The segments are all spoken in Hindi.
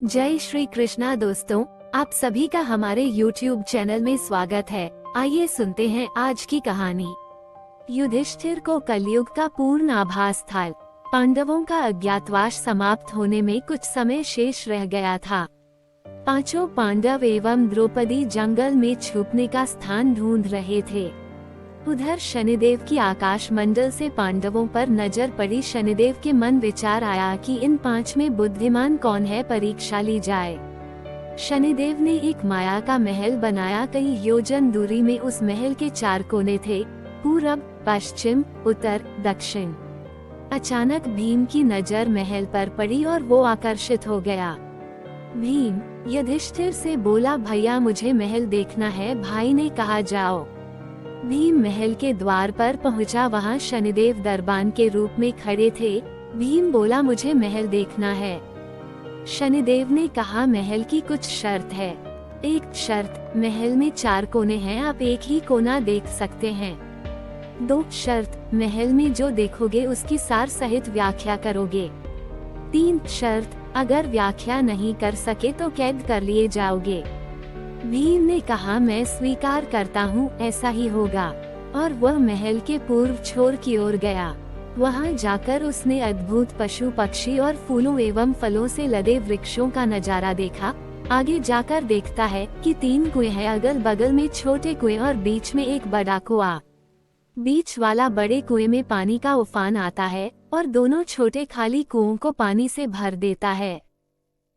जय श्री कृष्णा दोस्तों, आप सभी का हमारे YouTube चैनल में स्वागत है। आइए सुनते हैं आज की कहानी। युधिष्ठिर को कलयुग का पूर्ण आभास था। पांडवों का अज्ञातवास समाप्त होने में कुछ समय शेष रह गया था। पांचों पांडव एवं द्रौपदी जंगल में छुपने का स्थान ढूंढ रहे थे। उधर शनिदेव की आकाश मंडल से पांडवों पर नजर पड़ी। शनिदेव के मन विचार आया कि इन पांच में बुद्धिमान कौन है, परीक्षा ली जाए। शनिदेव ने एक माया का महल बनाया। कई योजन दूरी में उस महल के चार कोने थे, पूरब, पश्चिम, उत्तर, दक्षिण। अचानक भीम की नजर महल पर पड़ी और वो आकर्षित हो गया। भीम युधिष्ठिर से बोला, भैया मुझे महल देखना है। भाई ने कहा जाओ। भीम महल के द्वार पर पहुंचा। वहां शनिदेव दरबान के रूप में खड़े थे। भीम बोला, मुझे महल देखना है। शनिदेव ने कहा, महल की कुछ शर्त है। एक शर्त, महल में चार कोने हैं, आप एक ही कोना देख सकते हैं। दो शर्त, महल में जो देखोगे उसकी सार सहित व्याख्या करोगे। तीन शर्त, अगर व्याख्या नहीं कर सके तो कैद कर लिए जाओगे। भीम ने कहा, मैं स्वीकार करता हूँ, ऐसा ही होगा। और वह महल के पूर्व छोर की ओर गया। वहाँ जाकर उसने अद्भुत पशु पक्षी और फूलों एवं फलों से लदे वृक्षों का नजारा देखा। आगे जाकर देखता है कि तीन कुएं हैं, अगल बगल में छोटे कुएं और बीच में एक बड़ा कुआं। बीच वाला बड़े कुएं में पानी का उफान आता है और दोनों छोटे खाली कुओं को पानी से भर देता है।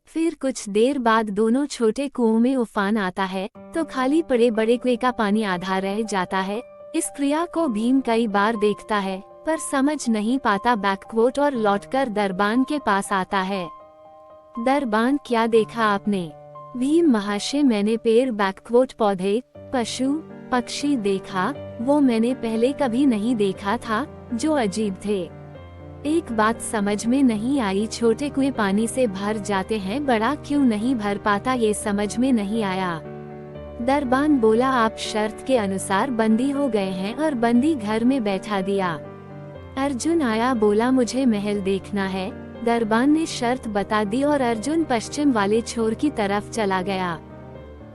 फिर कुछ देर बाद दोनों छोटे कुओं में उफान आता है तो खाली पड़े बड़े कुएं का पानी आधा रह जाता है। इस क्रिया को भीम कई बार देखता है पर समझ नहीं पाता। बैकवोट और लौटकर दरबान के पास आता है। दरबान, क्या देखा आपने? भीम, महाशय मैंने पेड़, बैकवोट, पौधे, पशु पक्षी देखा। वो मैंने पहले कभी नहीं देखा था, जो अजीब थे। एक बात समझ में नहीं आई, छोटे कुएं पानी से भर जाते हैं, बड़ा क्यों नहीं भर पाता, ये समझ में नहीं आया। दरबान बोला, आप शर्त के अनुसार बंदी हो गए हैं और बंदी घर में बैठा दिया। अर्जुन आया, बोला मुझे महल देखना है। दरबान ने शर्त बता दी और अर्जुन पश्चिम वाले छोर की तरफ चला गया।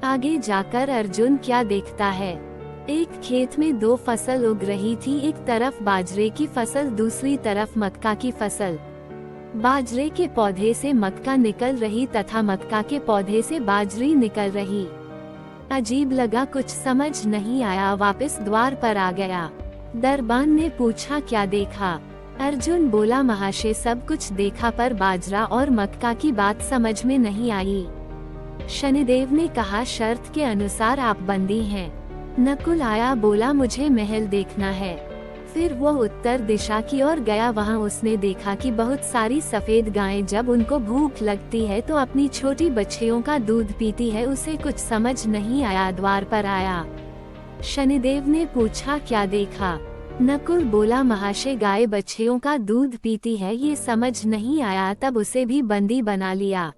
आगे जाकर अर्जुन क्या देखता है? एक खेत में दो फसल उग रही थी, एक तरफ बाजरे की फसल, दूसरी तरफ मक्का की फसल। बाजरे के पौधे से मक्का निकल रही तथा मक्का के पौधे से बाजरी निकल रही। अजीब लगा, कुछ समझ नहीं आया, वापस द्वार पर आ गया। दरबान ने पूछा, क्या देखा? अर्जुन बोला, महाशय सब कुछ देखा पर बाजरा और मक्का की बात समझ में नहीं आई। शनिदेव ने कहा, शर्त के अनुसार आप बंदी हैं। नकुल आया, बोला मुझे महल देखना है। फिर वो उत्तर दिशा की ओर गया। वहाँ उसने देखा कि बहुत सारी सफेद गायें जब उनको भूख लगती है तो अपनी छोटी बच्चियों का दूध पीती है। उसे कुछ समझ नहीं आया, द्वार पर आया। शनिदेव ने पूछा, क्या देखा? नकुल बोला, महाशय गाय बच्चियों का दूध पीती है, ये समझ नहीं आया, तब उसे भी बंदी बना लिया।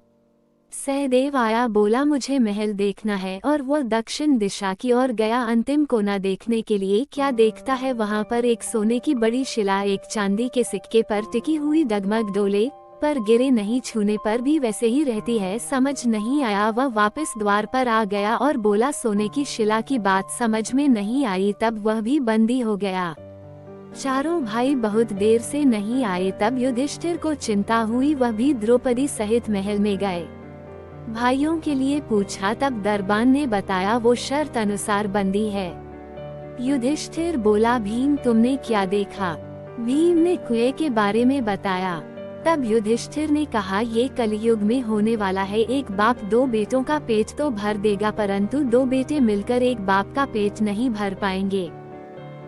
सहदेव आया, बोला मुझे महल देखना है और वो दक्षिण दिशा की ओर गया अंतिम कोना देखने के लिए। क्या देखता है? वहाँ पर एक सोने की बड़ी शिला एक चांदी के सिक्के पर टिकी हुई डगमग डोले पर गिरे नहीं, छूने पर भी वैसे ही रहती है। समझ नहीं आया, वह वापस द्वार पर आ गया और बोला, सोने की शिला की बात समझ में नहीं आई, तब वह भी बंदी हो गया। चारों भाई बहुत देर से नहीं आए, तब युधिष्ठिर को चिंता हुई, वह भी द्रौपदी सहित महल में गए। भाइयों के लिए पूछा, तब दरबान ने बताया वो शर्त अनुसार बंदी है। युधिष्ठिर बोला, भीम तुमने क्या देखा? भीम ने कुएं के बारे में बताया। तब युधिष्ठिर ने कहा, ये कलयुग में होने वाला है। एक बाप दो बेटों का पेट तो भर देगा, परंतु दो बेटे मिलकर एक बाप का पेट नहीं भर पाएंगे।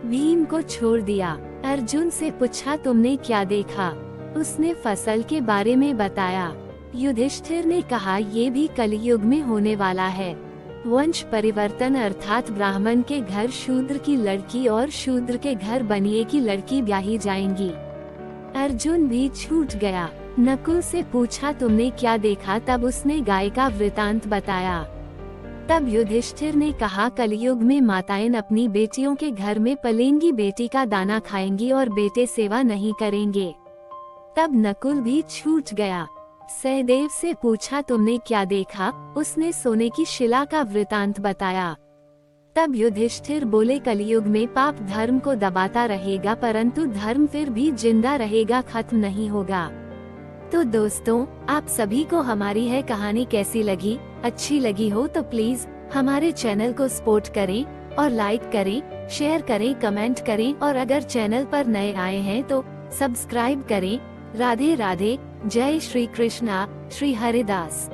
भीम को छोड़ दिया। अर्जुन से पूछा, तुमने क्या देखा? उसने फसल के बारे में बताया। युधिष्ठिर ने कहा, ये भी कलयुग में होने वाला है। वंश परिवर्तन अर्थात ब्राह्मण के घर शूद्र की लड़की और शूद्र के घर बनिए की लड़की ब्याही जाएंगी। अर्जुन भी छूट गया। नकुल से पूछा, तुमने क्या देखा? तब उसने गाय का वृतांत बताया। तब युधिष्ठिर ने कहा, कलयुग में माताएं अपनी बेटियों के घर में पलेंगी, बेटी का दाना खाएंगी और बेटे सेवा नहीं करेंगे। तब नकुल भी छूट गया। सहदेव से पूछा तुमने क्या देखा? उसने सोने की शिला का वृतांत बताया। तब युधिष्ठिर बोले कलयुग में पाप धर्म को दबाता रहेगा परंतु धर्म फिर भी जिंदा रहेगा, खत्म नहीं होगा। तो दोस्तों, आप सभी को हमारी है कहानी कैसी लगी? अच्छी लगी हो तो प्लीज हमारे चैनल को सपोर्ट करें और लाइक करें, शेयर करें, कमेंट करें और अगर चैनल पर नए आए हैं तो सब्सक्राइब करें। राधे राधे। जय श्री कृष्णा। श्री हरिदास।